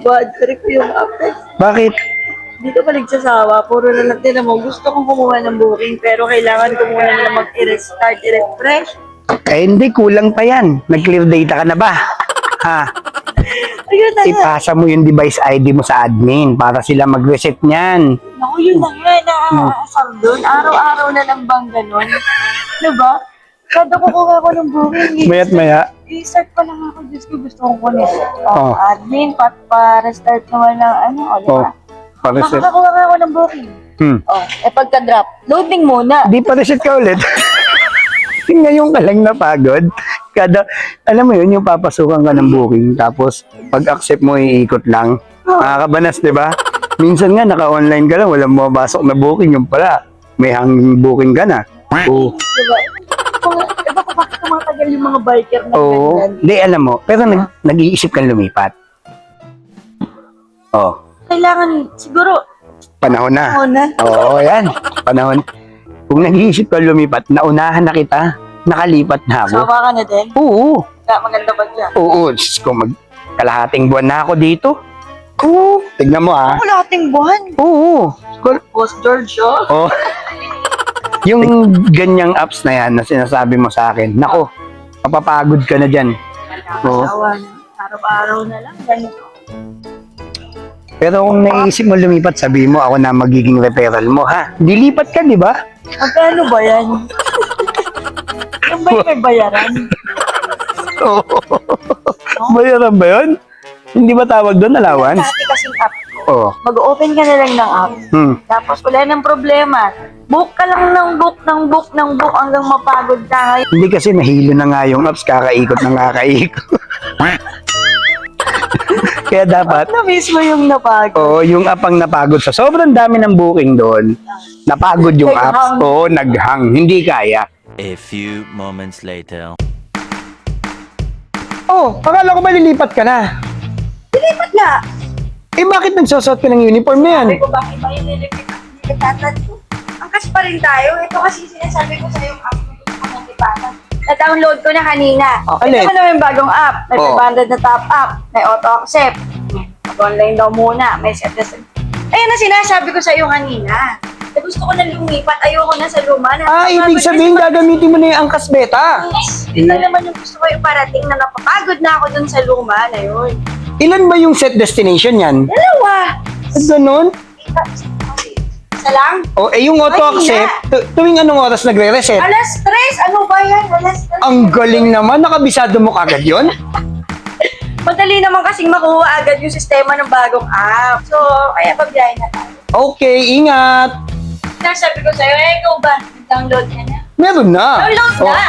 bad trip yung app. Bakit? Hindi ka pa nagsasawa. Puro na lang din mo. Gusto kong kumuha ng booking pero kailangan ko muna nila mag-i-restart, i-refresh. Eh, hindi. Kulang pa yan. Nag-clear data ka na ba? Ha? Ayun na nga. Ipasa mo yung device ID mo sa admin para sila mag-reset niyan. Naku, yun na nga. Nakakasar doon. Araw-araw na lang bang ganun? Diba? Kada kukuha ko ng booking. Maya't maya. I-start pa lang ako. Diyos ko, gusto kong kunin. Oh. Admin, pa-restart naman ng ano. O, diba? Pa-reset. Makakakuha nga ako ng booking. Oh, pagka-drop, loading muna. Di pa-reset ka ulit. Ngayon ka lang napagod. Alam mo yun, yung papasukan ka ng booking, tapos pag-accept mo, iikot lang. Nakakabanas, di ba? Minsan nga, naka-online ka lang, walang mabasok na booking, yung pala. May hanging booking ka na. Oo. Diba? Iba ko bakit tumatagal yung mga biker na Oo. ganyan? Di, alam mo, pero nag-iisip kang lumipat. Oh, Kailangan, siguro, panahon na. ako na. Oo, yan. Panahon. Kung nag-iisip ka lumipat, naunahan na kita. Nakalipat na ako. Sama ka na din? Oo. Maganda ba dyan? Oo. Diyos ko, kalahating buwan na ako dito. Oo. Tignan mo ah. Ako lahating buwan. Oo. Boss George, oh. Oh. Yung ganyang apps na yan na sinasabi mo sa akin, nako, mapapagod ka na dyan. Oo. Asawa na. Araw-araw na lang. Ganito. Pero kung naisip mo lumipat, sabi mo ako na magiging referral mo, ha? Dilipat ka, di ba? Magkano ba yan? Yung ba may bayaran? Oo. Bayaran ba yun? Hindi ba tawag doon, allowance? Dati kasing app ko. Oo. Mag-open ka na lang ng app. Tapos wala nang problema. Book ka lang ng book hanggang mapagod ka. Hindi kasi nahilo na nga yung apps, kakaikot ng kakaikot. Kaya dapat, Na-miss mo yung napagod. oo, yung app ang napagod sa sobrang dami ng booking doon. Napagod yung apps. Oo, naghang. Hindi kaya. A few moments later. Oh, akala ko ba lilipat ka na? Dilipat na! Eh, bakit nagsosot ka ng uniform na yan? Sabi ko, bakit ba yung nilipatan ko? Angkas pa rin tayo. Ito kasi sinasabi ko sa yung app mo gusto kong nilipatan. Na-download ko na kanina. Alin? Ito mo naman yung bagong app. May Oh. 500 na top up. May auto-accept. Mag-online daw muna. May set na set. Ayun na sinasabi ko sa iyo kanina. Na gusto ko na lumipat. Ayoko na sa luma. Ibig sabihin gagamitin mo na yung angkas beta. Ito naman yung gusto ko yung parating na napapagod na ako dun sa luma na yun. Ilan ba yung set destination yan? Dalawa! Ganun? Isa lang? O, yung auto-accept, tuwing anong oras nagre-reset? Alas 3! Ano ba yan? Alas 3. Ang galing naman, nakabisado mo kagad yun? Madali naman kasing makuha agad yung sistema ng bagong app. So, kaya pagbiyahin na tayo. Okay, ingat! Nasabi ko sa'yo, ikaw ba? Download ka na? Meron na! Download Oh, na!